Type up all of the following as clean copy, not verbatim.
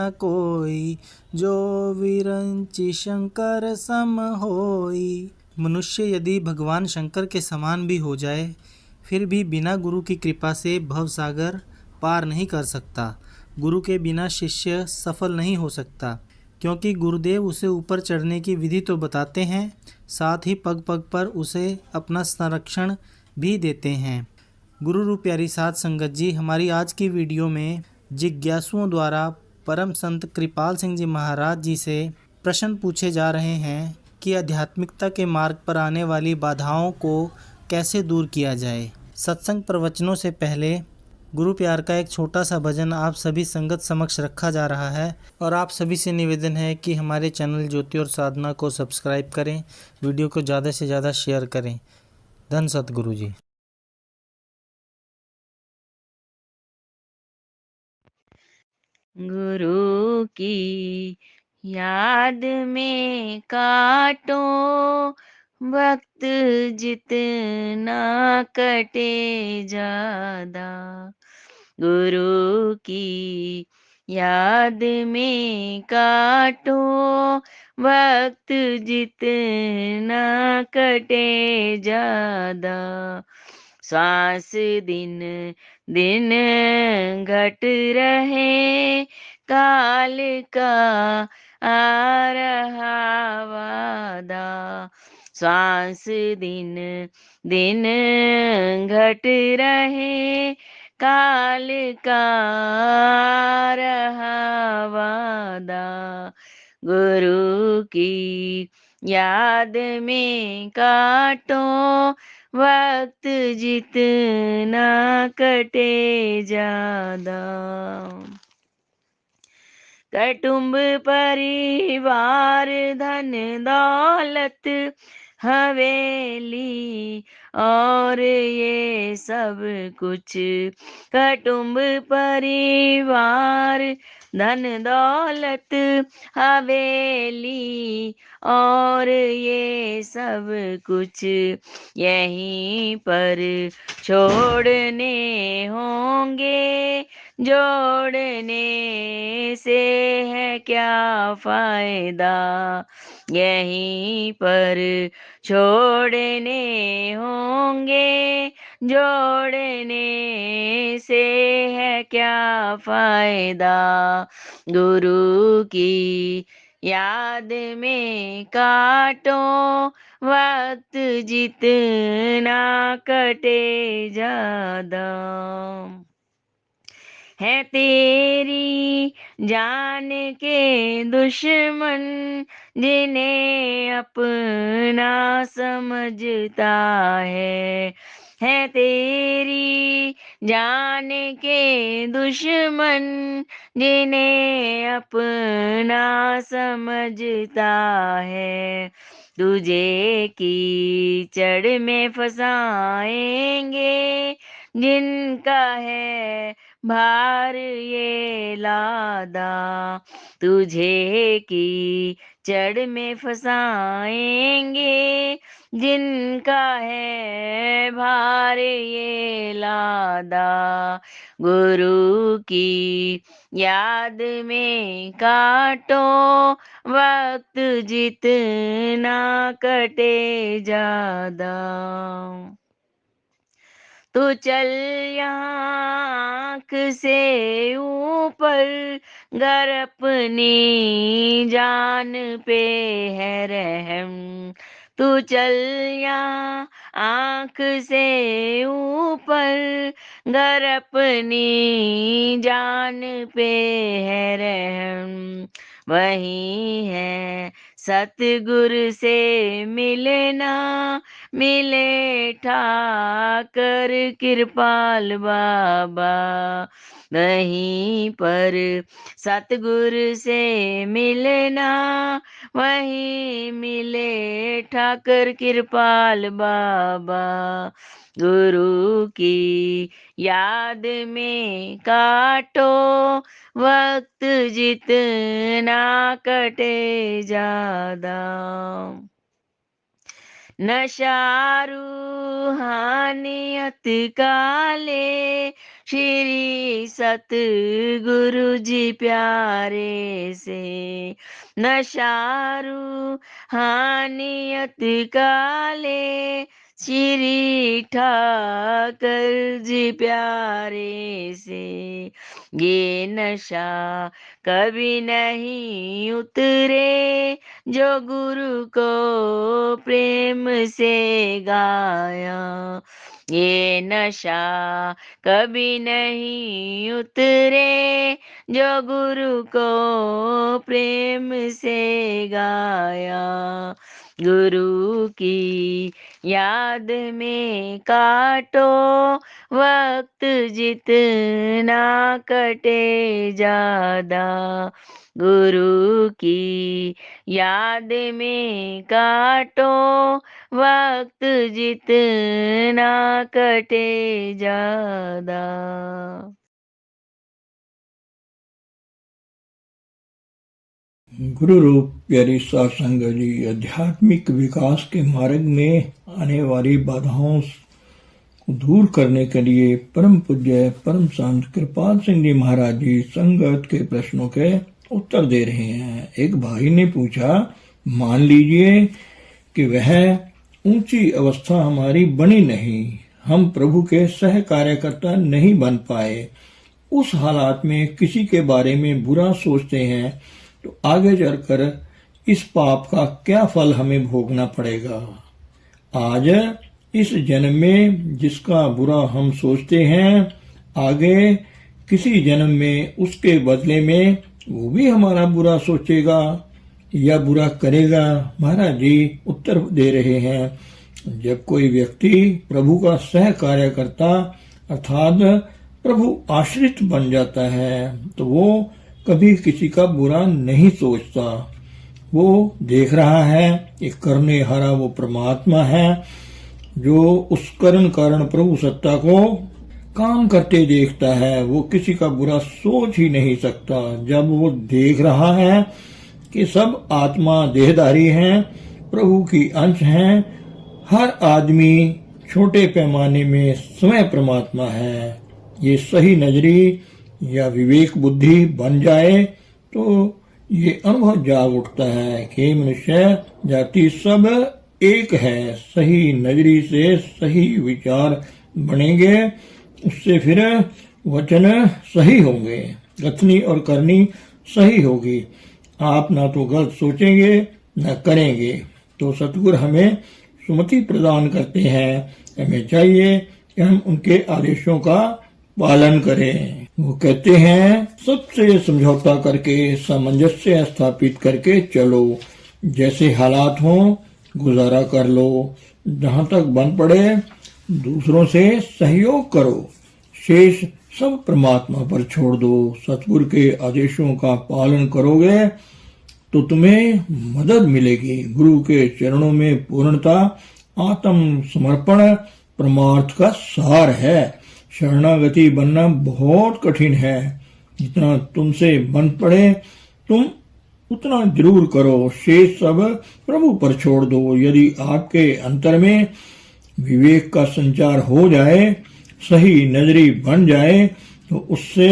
न कोई, जो विरंचि शंकर सम होई। मनुष्य यदि भगवान शंकर के समान भी हो जाए, फिर भी बिना गुरु की कृपा से भवसागर पार नहीं कर सकता। गुरु के बिना शिष्य सफल नहीं हो सकता, क्योंकि गुरुदेव उसे ऊपर चढ़ने की विधि तो बताते हैं, साथ ही पग पग पर उसे अपना संरक्षण भी देते हैं। गुरु रूप प्यारी साध संगत जी, हमारी आज की वीडियो में जिज्ञासुओं द्वारा परम संत कृपाल सिंह जी महाराज जी से प्रश्न पूछे जा रहे हैं कि आध्यात्मिकता के मार्ग पर आने वाली बाधाओं को कैसे दूर किया जाए। सत्संग प्रवचनों से पहले गुरु प्यार का एक छोटा सा भजन आप सभी संगत समक्ष रखा जा रहा है, और आप सभी से निवेदन है कि हमारे चैनल ज्योति और साधना को सब्सक्राइब करें, वीडियो को ज़्यादा से ज़्यादा शेयर करें। धन सतगुरु जी। गुरु की याद में काटो वक्त जितना कटे ज्यादा। गुरु की याद में काटो वक्त जितना कटे ज्यादा। श्वास दिन दिन घट रहे, काल का आ रहा वादा। श्वास दिन दिन घट रहे, काल का आ रहा वादा। गुरु की याद में काटो वक्त जितना कटे ज्यादा। कुटुंब परिवार धन दौलत हवेली और ये सब कुछ। कुटुंब परिवार धन दौलत हवेली और ये सब कुछ यहीं पर छोड़ने होंगे। जोड़ने से है क्या फायदा, यहीं पर छोड़ने होंगे। जोड़ने से है क्या फायदा। गुरु की याद में काटो वक्त जितना कटे ज्यादा। है तेरी जान के दुश्मन जिन्हें अपना समझता है तेरी जान के दुश्मन जिन्हें अपना समझता है। तुझे कीचड़ में फंसाएंगे, जिनका है भार ये लादा। तुझे कीचड़ में फंसाएंगे, जिनका है भार ये लादा। गुरु की याद में काटो वक्त जितना कटे ज्यादा। तो चल यहाँ आँख से ऊपर, गर अपनी जान पे है रहम। तू चल यहाँ आँख से ऊपर, गर अपनी जान पे है रहम। वही है सतगुरु से मिलना, मिले ठाकर कृपाल बाबा। वहीं पर सतगुरु से मिलना, वहीं मिले ठाकर कृपाल बाबा। गुरु की याद में काटो वक्त जितना कटे ज्यादा। नशा रूहानियत का ले श्री सतगुरु जी प्यारे से, नशारू हानियत काले, श्री ठाकर जी प्यारे से। ये नशा कभी नहीं उतरे, जो गुरु को प्रेम से गाया। ये नशा कभी नहीं उतरे, जो गुरु को प्रेम से गाया। गुरु की याद में काटो वक्त, जितना कटे ज्यादा। गुरु की याद में काटो वक्त, जितना कटे ज्यादा। गुरु रूप प्यारी साध संगत जी, आध्यात्मिक विकास के मार्ग में आने वाली बाधाओं को दूर करने के लिए परम पूज्य परम संत कृपाल सिंह जी महाराज जी संगत के प्रश्नों के उत्तर दे रहे हैं। एक भाई ने पूछा, मान लीजिए कि वह ऊंची अवस्था हमारी बनी नहीं, हम प्रभु के सह कार्यकर्ता नहीं बन पाए, उस हालात में किसी के बारे में बुरा सोचते हैं, तो आगे चलकर इस पाप का क्या फल हमें भोगना पड़ेगा। आज इस जन्म में जिसका बुरा हम सोचते हैं, आगे किसी जन्म में उसके बदले में वो भी हमारा बुरा सोचेगा या बुरा करेगा। महाराज जी उत्तर दे रहे हैं, जब कोई व्यक्ति प्रभु का सह कार्यकर्ता अर्थात प्रभु आश्रित बन जाता है, तो वो कभी किसी का बुरा नहीं सोचता। वो देख रहा है कि करने हारा वो परमात्मा है, जो उस करण कारण प्रभु सत्ता को काम करते देखता है। वो किसी का बुरा सोच ही नहीं सकता। जब वो देख रहा है कि सब आत्मा देहधारी हैं, प्रभु की अंश हैं, हर आदमी छोटे पैमाने में स्वयं परमात्मा है, ये सही नजरी या विवेक बुद्धि बन जाए तो ये अनुभव जाग उठता है कि मनुष्य जाति सब एक है। सही नजरी से सही विचार बनेंगे, उससे फिर वचन सही होंगे, कथनी और करनी सही होगी। आप ना तो गलत सोचेंगे न करेंगे। तो सतगुरु हमें सुमति प्रदान करते हैं, हमें चाहिए कि हम उनके आदेशों का पालन करें। वो कहते हैं, सबसे समझौता करके सामंजस्य स्थापित करके चलो, जैसे हालात हो गुजारा कर लो, जहां तक बन पड़े दूसरों से सहयोग करो, शेष सब परमात्मा पर छोड़ दो। सतगुरु के आदेशों का पालन करोगे तो तुम्हें मदद मिलेगी। गुरु के चरणों में पूर्णता, आत्म समर्पण परमार्थ का सार है। शरणागति बनना बहुत कठिन है, जितना तुमसे बन पड़े तुम उतना जरूर करो, शेष सब प्रभु पर छोड़ दो। यदि आपके अंतर में विवेक का संचार हो जाए, सही नजरी बन जाए, तो उससे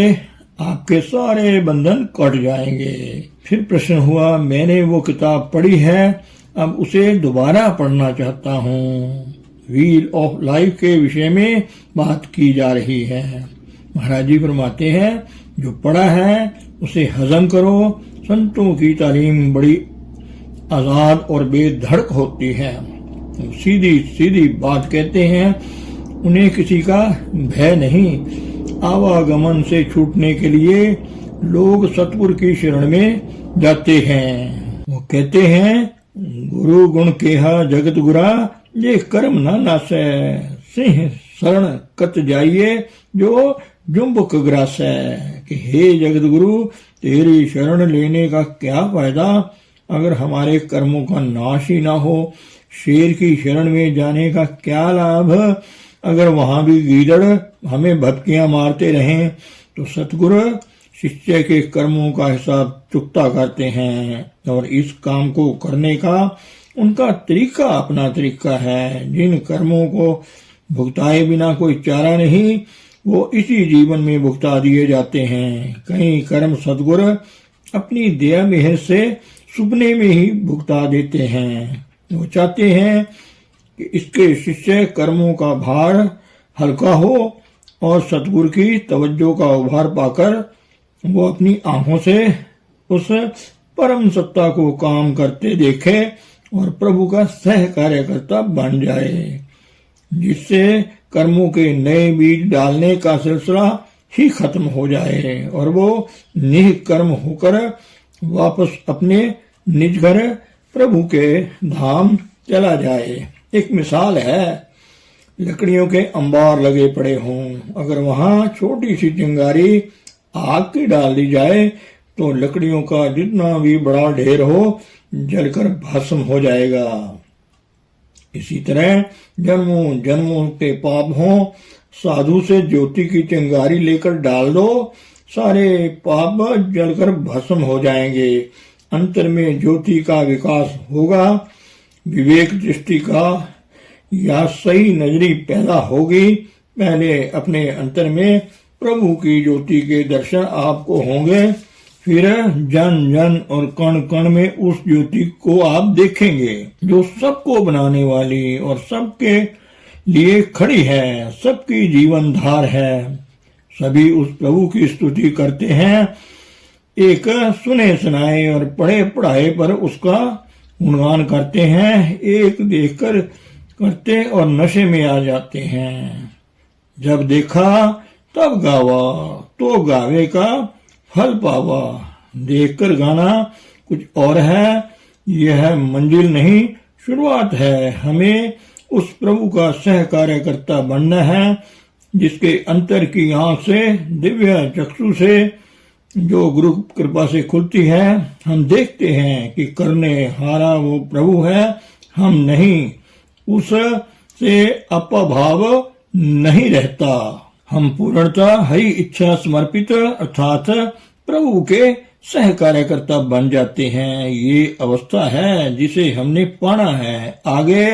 आपके सारे बंधन कट जाएंगे। फिर प्रश्न हुआ, मैंने वो किताब पढ़ी है, अब उसे दोबारा पढ़ना चाहता हूँ। व्हील ऑफ लाइफ के विषय में बात की जा रही है। महाराज जी फरमाते हैं, जो पढ़ा है उसे हजम करो। संतों की तालीम बड़ी आजाद और बेधड़क होती है, सीधी सीधी बात कहते हैं, उन्हें किसी का भय नहीं। आवागमन से छूटने के लिए लोग सतगुरु की शरण में जाते हैं। वो कहते हैं, गुरु गुण केहा जगत गुरा, ये कर्म ना नासै, सिंह शरण कत जाइए जो जुम्बक ग्रासै। कि हे जगत गुरु, तेरी शरण लेने का क्या फायदा अगर हमारे कर्मों का नाश ही ना हो। शेर की शरण में जाने का क्या लाभ अगर वहां भी गीदड़ हमें भटकियां मारते रहें। तो सतगुरु शिष्य के कर्मों का हिसाब चुकता करते हैं, और इस काम को करने का उनका तरीका अपना तरीका है। जिन कर्मों को भुगताए बिना कोई चारा नहीं, वो इसी जीवन में भुगता दिए जाते हैं। कई कर्म सद्गुर अपनी दया मेहर से सुपने में ही भुगता देते हैं। वो चाहते हैं कि इसके शिष्य कर्मों का भार हल्का हो और सतगुरु की तवज्जो का उभार पाकर वो अपनी आंखों से उस परम सत्ता को काम करते देखे और प्रभु का सह कार्यकर्ता बन जाए, जिससे कर्मों के नए बीज डालने का सिलसिला ही खत्म हो जाए और वो निष्कर्म होकर वापस अपने निज घर प्रभु के धाम चला जाए। एक मिसाल है, लकड़ियों के अंबार लगे पड़े हों, अगर वहां छोटी सी चिंगारी आग की डाल दी जाए तो लकड़ियों का जितना भी बड़ा ढेर हो जलकर भस्म हो जाएगा। इसी तरह जन्मों जन्मों के पाप हों, साधु से ज्योति की चिंगारी लेकर डाल दो, सारे पाप जलकर भस्म हो जाएंगे। अंतर में ज्योति का विकास होगा, विवेक दृष्टि का या सही नजरी पैदा होगी। पहले अपने अंतर में प्रभु की ज्योति के दर्शन आपको होंगे, फिर जन जन और कण कण में उस ज्योति को आप देखेंगे जो सबको बनाने वाली और सबके लिए खड़ी है, सबकी जीवन धार है। सभी उस प्रभु की स्तुति करते हैं, एक सुने सुनाए और पढ़े पढ़ाए पर उसका गुणगान करते हैं, एक देखकर करते और नशे में आ जाते हैं। जब देखा तब गावा तो गावे का फल पावा। देखकर गाना कुछ और है, यह मंजिल नहीं शुरुआत है। हमें उस प्रभु का सह कार्यकर्ता बनना है, जिसके अंतर की आंख से, दिव्य चक्षु से जो गुरु कृपा से खुलती है, हम देखते हैं कि करने हारा वो प्रभु है, हम नहीं। उससे अपभाव नहीं रहता। हम पूर्णता हरि इच्छा समर्पित अर्थात प्रभु के सह कार्यकर्ता बन जाते हैं। ये अवस्था है जिसे हमने पाना है। आगे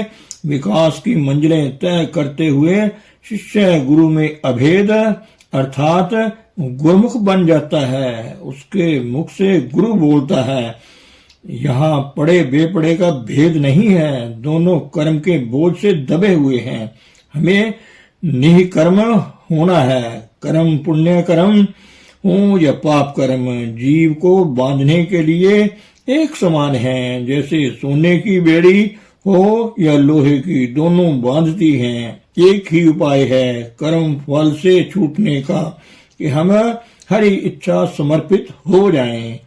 विकास की मंजिलें तय करते हुए शिष्य गुरु में अभेद अर्थात गुरुमुख बन जाता है। उसके मुख से गुरु बोलता है। यहाँ पड़े बेपड़े का भेद नहीं है, दोनों कर्म के बोझ से दबे हुए हैं। हमें निष्कर्म होना है। कर्म पुण्य कर्म हो या पाप कर्म, जीव को बांधने के लिए एक समान है। जैसे सोने की बेड़ी हो या लोहे की, दोनों बांधती हैं। एक ही उपाय है कर्म फल से छूटने का, कि हम हरि इच्छा समर्पित हो जाएं।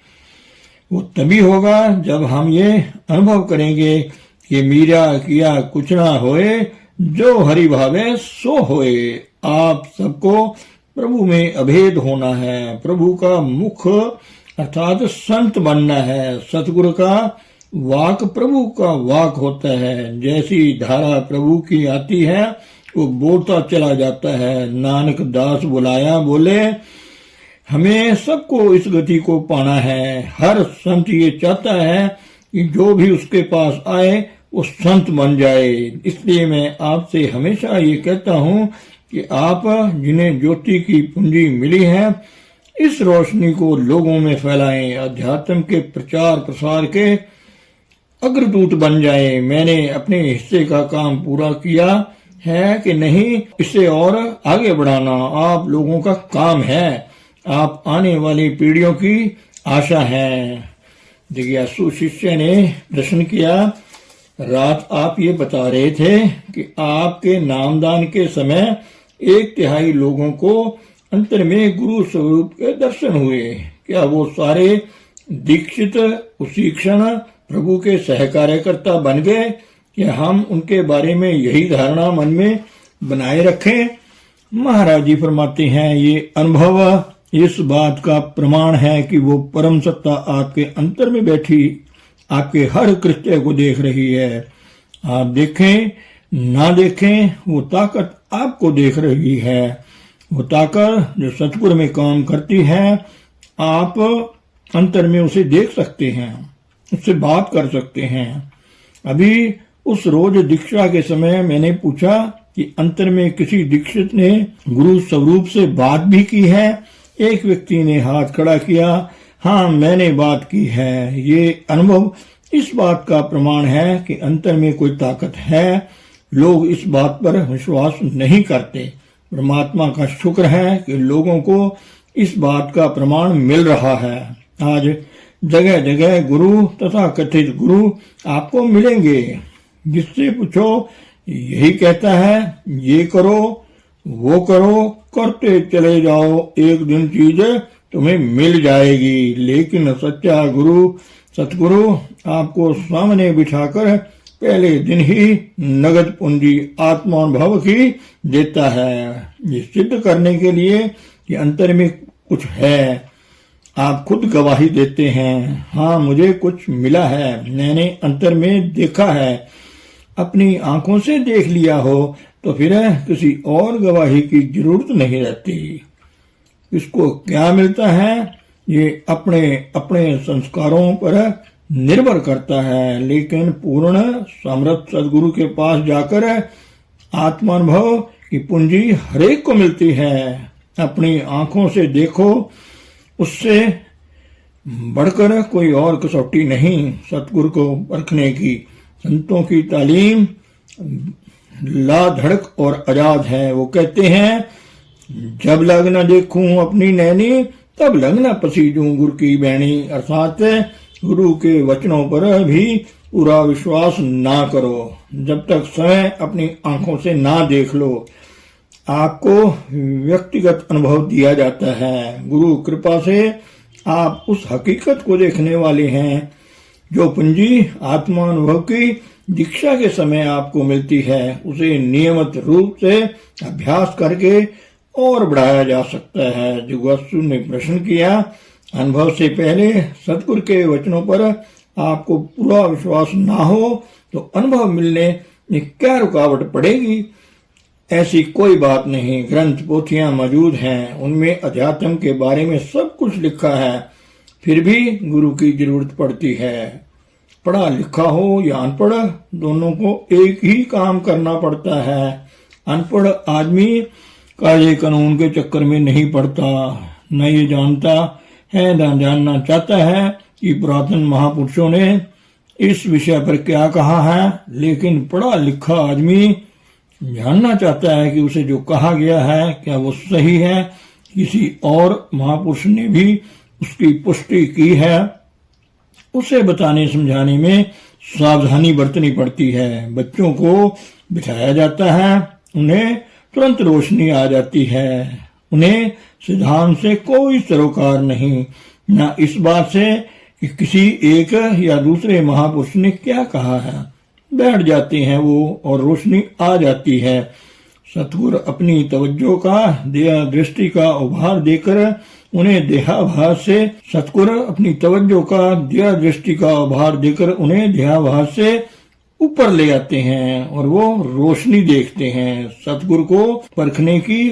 वो तभी होगा जब हम ये अनुभव करेंगे कि मीरा किया कुछ ना होए, जो हरि भावे सो होए। आप सबको प्रभु में अभेद होना है, प्रभु का मुख अर्थात संत बनना है। सतगुरु का वाक प्रभु का वाक होता है। जैसी धारा प्रभु की आती है वो बोलता चला जाता है। नानक दास बुलाया बोले, हमें सबको इस गति को पाना है। हर संत ये चाहता है कि जो भी उसके पास आए वो संत बन जाए। इसलिए मैं आपसे हमेशा ये कहता हूँ कि आप जिन्हें ज्योति की पूंजी मिली है, इस रोशनी को लोगों में फैलाएं, अध्यात्म के प्रचार प्रसार के अग्रदूत बन जाएं। मैंने अपने हिस्से का काम पूरा किया है कि नहीं, इसे और आगे बढ़ाना आप लोगों का काम है। आप आने वाली पीढ़ियों की आशा है। जिज्ञासु शिष्य ने प्रश्न किया, रात आप ये बता रहे थे कि आपके नामदान के समय 1/3 लोगों को अंतर में गुरु स्वरूप के दर्शन हुए। क्या वो सारे दीक्षित उसी क्षण प्रभु के सहकार्यकर्ता बन गए? क्या हम उनके बारे में यही धारणा मन में बनाए रखें? महाराज जी फरमाते हैं, ये अनुभव इस बात का प्रमाण है कि वो परम सत्ता आपके अंतर में बैठी आपके हर कृत्य को देख रही है। आप देखें ना देखें, वो ताकत आपको देख रही है। वो ताकत जो सतगुरु में काम करती है, आप अंतर में उसे देख सकते हैं, उससे बात कर सकते हैं। अभी उस रोज दीक्षा के समय मैंने पूछा कि अंतर में किसी दीक्षित ने गुरु स्वरूप से बात भी की है? एक व्यक्ति ने हाथ खड़ा किया, हाँ मैंने बात की है। ये अनुभव इस बात का प्रमाण है कि अंतर में कोई ताकत है। लोग इस बात पर विश्वास नहीं करते। परमात्मा का शुक्र है कि लोगों को इस बात का प्रमाण मिल रहा है। आज जगह जगह गुरु तथा कथित गुरु आपको मिलेंगे। जिससे पूछो यही कहता है, ये करो वो करो, करते चले जाओ, एक दिन चीज तुम्हें मिल जाएगी। लेकिन सच्चा गुरु सतगुरु आपको सामने बिठाकर पहले दिन ही नगद पूंजी आत्मानुभव की देता है। ये सिद्ध करने के लिए कि अंतर में कुछ है, आप खुद गवाही देते हैं, हाँ मुझे कुछ मिला है, मैंने अंतर में देखा है। अपनी आंखों से देख लिया हो तो फिर किसी और गवाही की जरूरत नहीं रहती। इसको क्या मिलता है ये अपने अपने संस्कारों पर निर्भर करता है। लेकिन पूर्ण समर्थ सदगुरु के पास जाकर आत्मानुभव की पूंजी हरेक को मिलती है। अपनी आंखों से देखो, उससे बढ़कर कोई और कसौटी नहीं सतगुरु को परखने की। संतों की तालीम ला धड़क और आजाद है। वो कहते हैं, जब लग न देखूं अपनी नैनी, तब लग न पसीजूं गुरु की बैणी। अर्थात गुरु के वचनों पर भी पूरा विश्वास ना करो जब तक स्वयं अपनी आंखों से ना देख लो। आपको व्यक्तिगत अनुभव दिया जाता है। गुरु कृपा से आप उस हकीकत को देखने वाले हैं जो पूंजी आत्मानुभव की दीक्षा के समय आपको मिलती है। उसे नियमित रूप से अभ्यास करके और बढ़ाया जा सकता है। जिज्ञासु ने प्रश्न किया, अनुभव से पहले सतगुरु के वचनों पर आपको पूरा विश्वास ना हो तो अनुभव मिलने में क्या रुकावट पड़ेगी? ऐसी कोई बात नहीं। ग्रंथ पोथियां मौजूद हैं, उनमें अध्यात्म के बारे में सब कुछ लिखा है, फिर भी गुरु की जरूरत पड़ती है। पढ़ा लिखा हो या अनपढ़, दोनों को एक ही काम करना पड़ता है। अनपढ़ आदमी कायदे कानून के चक्कर में नहीं पड़ता, न ये जानता है न जानना चाहता है कि पुरातन महापुरुषों ने इस विषय पर क्या कहा है। लेकिन पढ़ा लिखा आदमी जानना चाहता है कि उसे जो कहा गया है क्या वो सही है, किसी और महापुरुष ने भी उसकी पुष्टि की है। उसे बताने समझाने में सावधानी बरतनी पड़ती है। बच्चों को बिठाया जाता है, उन्हें तुरंत रोशनी आ जाती है। उन्हें सिद्धांत से कोई सरोकार नहीं, न इस बात से कि किसी एक या दूसरे महापुरुष ने क्या कहा है। बैठ जाते हैं वो और रोशनी आ जाती है। सतगुरु अपनी तवज्जो का दया दृष्टि का उभार देकर उन्हें देहाभास से सतगुरु अपनी तवज्जो का दया दृष्टि का उभार देकर उन्हें देहाभास से ऊपर ले आते हैं और वो रोशनी देखते हैं। सतगुरु को परखने की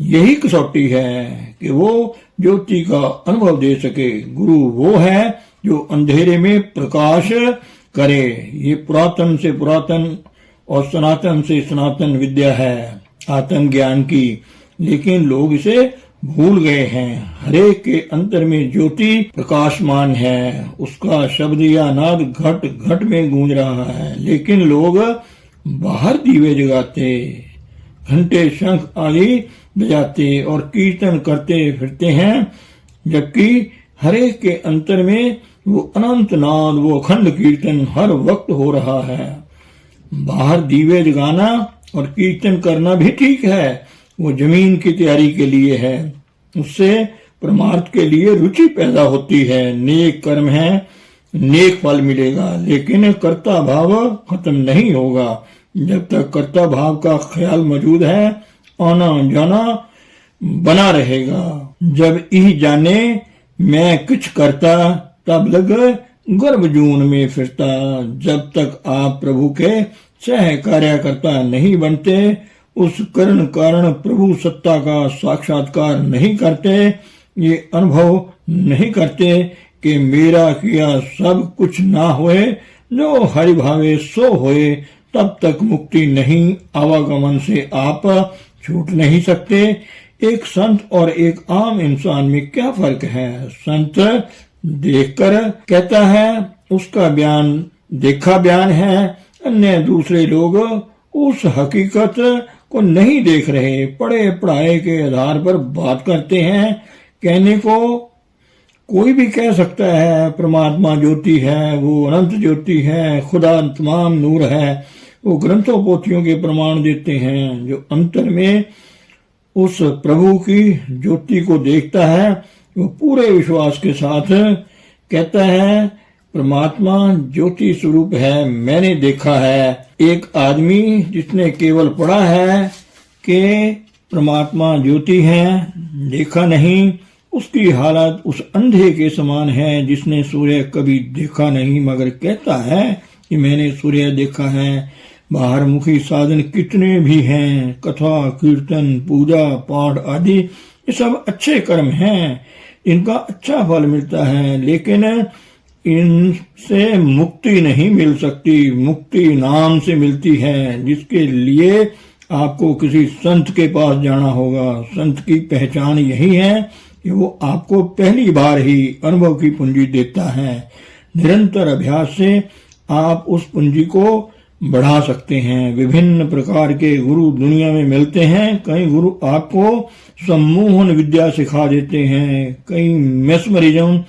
यही कसौटी है कि वो ज्योति का अनुभव दे सके। गुरु वो है जो अंधेरे में प्रकाश करे। ये पुरातन से पुरातन और सनातन से सनातन विद्या है आत्मज्ञान की, लेकिन लोग इसे भूल गए हैं। हरेक के अंतर में ज्योति प्रकाशमान है, उसका शब्द या नाद घट घट में गूंज रहा है। लेकिन लोग बाहर दीवे जगाते, घंटे शंख आदि बजाते और कीर्तन करते फिरते हैं, जबकि हरेक के अंतर में वो अनंत नाद, वो अखंड कीर्तन हर वक्त हो रहा है। बाहर दीवे जगाना और कीर्तन करना भी ठीक है, वो जमीन की तैयारी के लिए है। उससे परमार्थ के लिए रुचि पैदा होती है। नेक कर्म है, नेक फल मिलेगा, लेकिन कर्ता भाव खत्म नहीं होगा। जब तक कर्ता भाव का ख्याल मौजूद है, आना जाना बना रहेगा। जब यह जाने मैं कुछ करता, तब लग गर्भ जून में फिरता। जब तक आप प्रभु के सह कार्यकर्ता नहीं बनते, उस करण कारण प्रभु सत्ता का साक्षात्कार नहीं करते, ये अनुभव नहीं करते कि मेरा किया सब कुछ ना होए, जो हरि भावे सो होए, तब तक मुक्ति नहीं। आवागमन से आप छूट नहीं सकते। एक संत और एक आम इंसान में क्या फर्क है? संत देखकर कहता है, उसका बयान देखा बयान है। अन्य दूसरे लोग उस हकीकत को नहीं देख रहे, पढ़े पढ़ाए के आधार पर बात करते हैं। कहने को कोई भी कह सकता है परमात्मा ज्योति है, वो अनंत ज्योति है, खुदा तमाम नूर है। वो ग्रंथों पोथियों के प्रमाण देते हैं। जो अंतर में उस प्रभु की ज्योति को देखता है, वो पूरे विश्वास के साथ कहता है परमात्मा ज्योति स्वरूप है, मैंने देखा है। एक आदमी जिसने केवल पढ़ा है कि परमात्मा ज्योति है, देखा नहीं, उसकी हालत उस अंधे के समान है जिसने सूर्य कभी देखा नहीं मगर कहता है कि मैंने सूर्य देखा है। बाहर मुखी साधन कितने भी हैं, कथा कीर्तन पूजा पाठ आदि, ये सब अच्छे कर्म हैं, इनका अच्छा फल मिलता है, लेकिन इनसे मुक्ति नहीं मिल सकती। मुक्ति नाम से मिलती है, जिसके लिए आपको किसी संत के पास जाना होगा। संत की पहचान यही है कि वो आपको पहली बार ही अनुभव की पूंजी देता है। निरंतर अभ्यास से आप उस पूंजी को बढ़ा सकते हैं। विभिन्न प्रकार के गुरु दुनिया में मिलते हैं। कई गुरु आपको सम्मोहन विद्या सिखा देते हैं, कई मेस्मरिज्म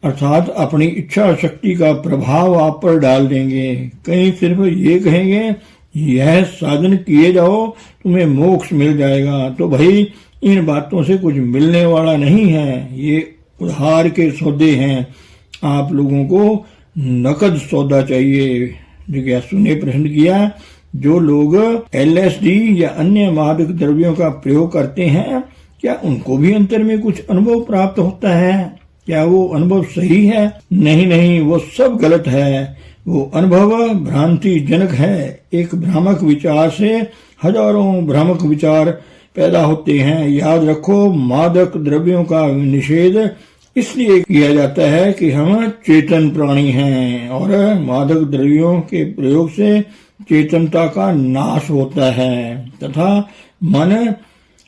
अर्थात अपनी इच्छा शक्ति का प्रभाव आप पर डाल देंगे, कई सिर्फ ये कहेंगे यह साधन किए जाओ तुम्हें मोक्ष मिल जाएगा। तो भाई इन बातों से कुछ मिलने वाला नहीं है, ये उधार के सौदे हैं। आप लोगों को नकद सौदा चाहिए। जिज्ञासु ने प्रश्न किया, जो लोग LSD या अन्य मादक द्रव्यों का प्रयोग करते हैं, क्या उनको भी अंतर में कुछ अनुभव प्राप्त होता है? क्या वो अनुभव सही है? नहीं, वो सब गलत है। वो अनुभव भ्रांति जनक है। एक भ्रामक विचार से हजारों भ्रामक विचार पैदा होते हैं। याद रखो, मादक द्रव्यों का निषेध इसलिए किया जाता है कि हम चेतन प्राणी हैं और मादक द्रव्यों के प्रयोग से चेतनता का नाश होता है तथा मन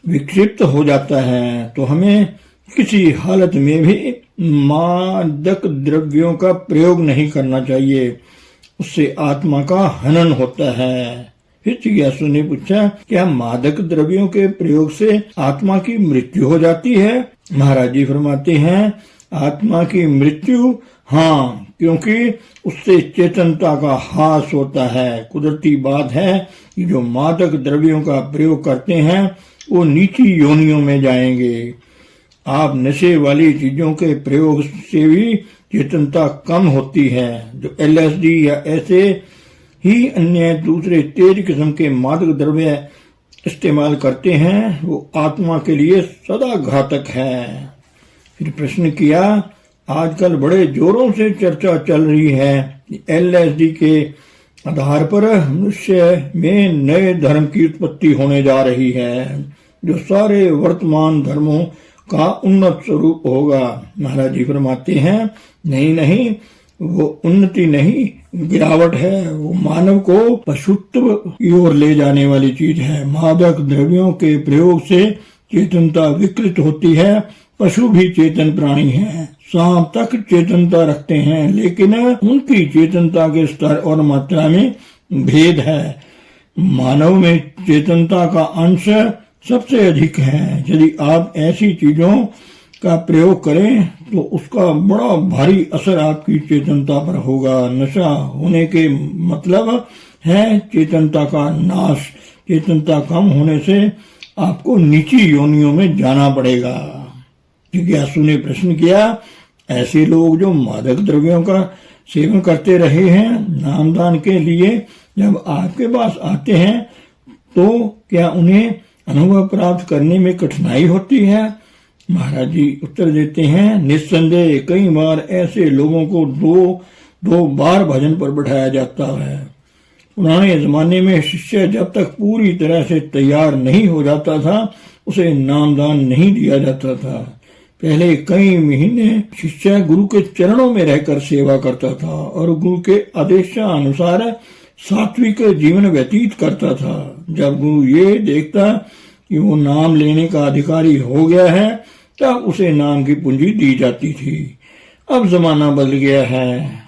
विक्षिप्त हो जाता है। तो हमें किसी हालत में भी मादक द्रव्यों का प्रयोग नहीं करना चाहिए, उससे आत्मा का हनन होता है। फिर जिज्ञासु ने पूछा, क्या मादक द्रव्यों के प्रयोग से आत्मा की मृत्यु हो जाती है? महाराज जी फरमाते हैं, आत्मा की मृत्यु हाँ, क्योंकि उससे चेतनता का ह्रास होता है। कुदरती बात है कि जो मादक द्रव्यों का प्रयोग करते हैं वो नीची योनियों में जाएंगे। आप नशे वाली चीजों के प्रयोग से भी चेतनता कम होती है। जो LSD या ऐसे ही अन्य दूसरे तेज किस्म के मादक द्रव्य इस्तेमाल करते हैं, वो आत्मा के लिए सदा घातक है। फिर प्रश्न किया, आजकल बड़े जोरों से चर्चा चल रही है LSD के आधार पर मनुष्य में नए धर्म की उत्पत्ति होने जा रही है, जो सारे वर्तमान धर्मों का उन्नत स्वरूप होगा। महाराज जी फरमाते हैं, नहीं, वो उन्नति नहीं, गिरावट है। वो मानव को पशुत्व की ओर ले जाने वाली चीज है। मादक द्रव्यों के प्रयोग से चेतनता विकृत होती है। पशु भी चेतन प्राणी हैं, सांप तक चेतनता रखते हैं, लेकिन उनकी चेतनता के स्तर और मात्रा में भेद है। मानव में चेतनता का अंश सबसे अधिक है। यदि आप ऐसी चीजों का प्रयोग करें तो उसका बड़ा भारी असर आपकी चेतनता पर होगा। नशा होने के मतलब है चेतनता का नाश। चेतनता कम होने से आपको नीची योनियों में जाना पड़ेगा। जिज्ञासु ने प्रश्न किया, ऐसे लोग जो मादक द्रव्यों का सेवन करते रहे हैं नामदान के लिए, जब आपके पास आते हैं तो क्या उन्हें अनुभव प्राप्त करने में कठिनाई होती है? महाराज जी उत्तर देते हैं, निस्संदेह कई बार ऐसे लोगों को दो बार भजन पर बैठाया जाता है। पुराने जमाने में शिष्य जब तक पूरी तरह से तैयार नहीं हो जाता था, उसे नामदान नहीं दिया जाता था। पहले कई महीने शिष्य गुरु के चरणों में रहकर सेवा करता था और गुरु के आदेशानुसार सात्विक जीवन व्यतीत करता था। जब गुरु ये देखता कि वो नाम लेने का अधिकारी हो गया है तब उसे नाम की पूंजी दी जाती थी। अब जमाना बदल गया है,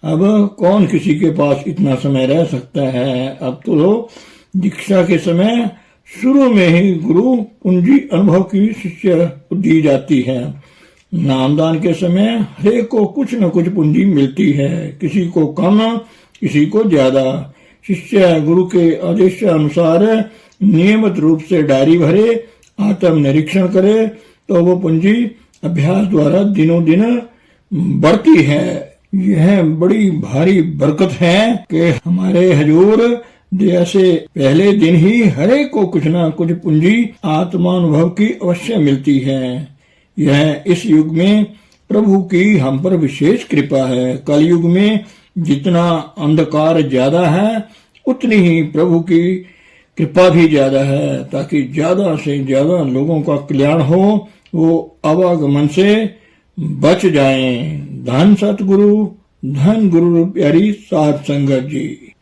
अब कौन किसी के पास इतना समय रह सकता है। अब तो दीक्षा के समय शुरू में ही गुरु पूंजी अनुभव की शिष्य को दी जाती है। नामदान के समय हरेक को कुछ न कुछ पूंजी मिलती है, किसी को कम किसी को ज्यादा। शिष्य गुरु के आदेश अनुसार नियमित रूप से डायरी भरे, आत्म निरीक्षण करे तो वो पूंजी अभ्यास द्वारा दिनों दिन बढ़ती है। यह बड़ी भारी बरकत है कि हमारे हजूर जैसे पहले दिन ही हरेक को कुछ ना कुछ पूंजी आत्मानुभव की अवश्य मिलती है। यह इस युग में प्रभु की हम पर विशेष कृपा है। कलयुग में जितना अंधकार ज्यादा है उतनी ही प्रभु की कृपा भी ज्यादा है, ताकि ज्यादा से ज्यादा लोगों का कल्याण हो, वो आवागमन से बच जाएं। धन सतगुरु, धन गुरु प्यारी साध संगत जी।